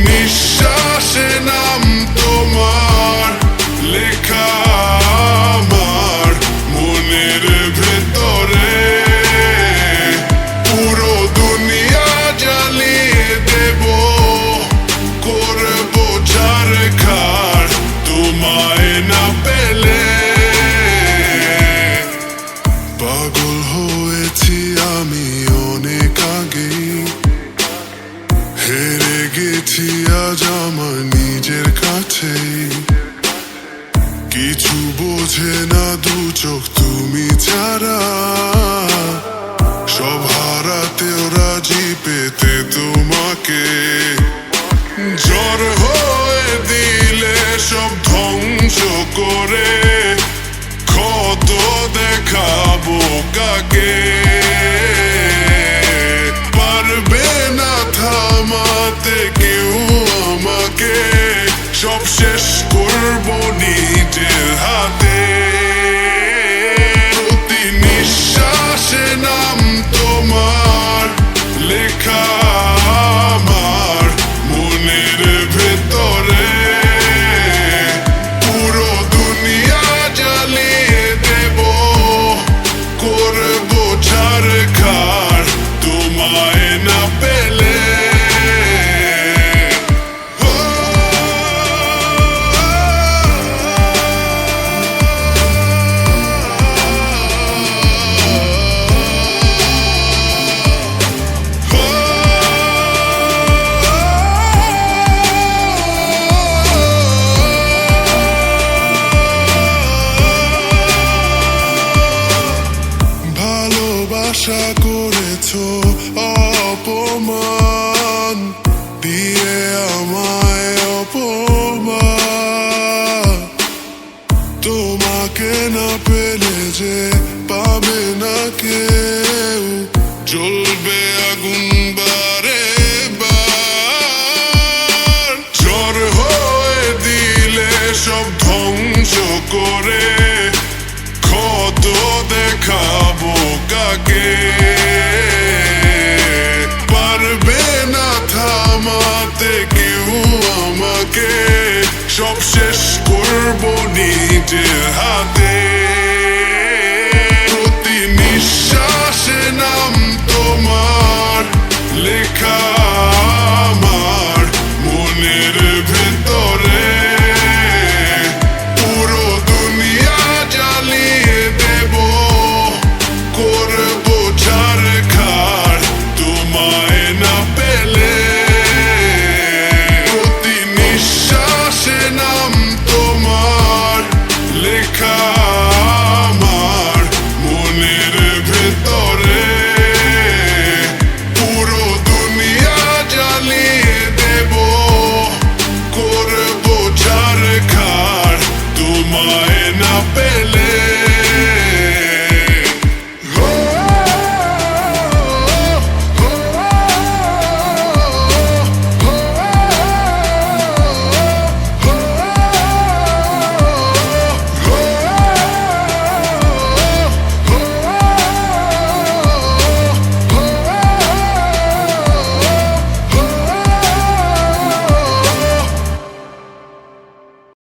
নিঃশ্বাসে নাম তোমার লেখা আমার মনের ভেতরে। পুরো দুনিয়া জ্বালিয়ে দেব, করবো ছারখার তোমায় না পেলে। পাগল হয়েছি আমি অনেক আগেই, হেরে গেছি আজ আমার নিজের কাছেই। কিছু বোঝে না দু চোখ তুমি ছাড়া, সব হারাতেও রাজি পেতে তোমাকে। ঝড় হয়ে দিলে সব ধ্বংস করে, ক্ষত দেখাবো কাকে। পারবে না থামাতে কেউ আমাকে, সব শেষ করবো নিজের হাতে। প্রতি নিঃশ্বাসে নাম তোমার লেখা আমার মনের ভেতরে। পুরো দুনিয়া জ্বালিয়ে দেব, করবো ছারখার তোমায় না পেলে। ভালোবাসা করেছো অপমান দিয়ে আমায় অপমান। তোমাকে না পেলে যে পাবে না কেউ, জ্বলবে আগুন বারে বার। ঝড় হয়ে দিলে সব ধ্বংস করে, ক্ষত দেখাবো কাকে। পারবে না থামাতে কেউ আমাকে, সব শেষ করবো নিজের হাতে।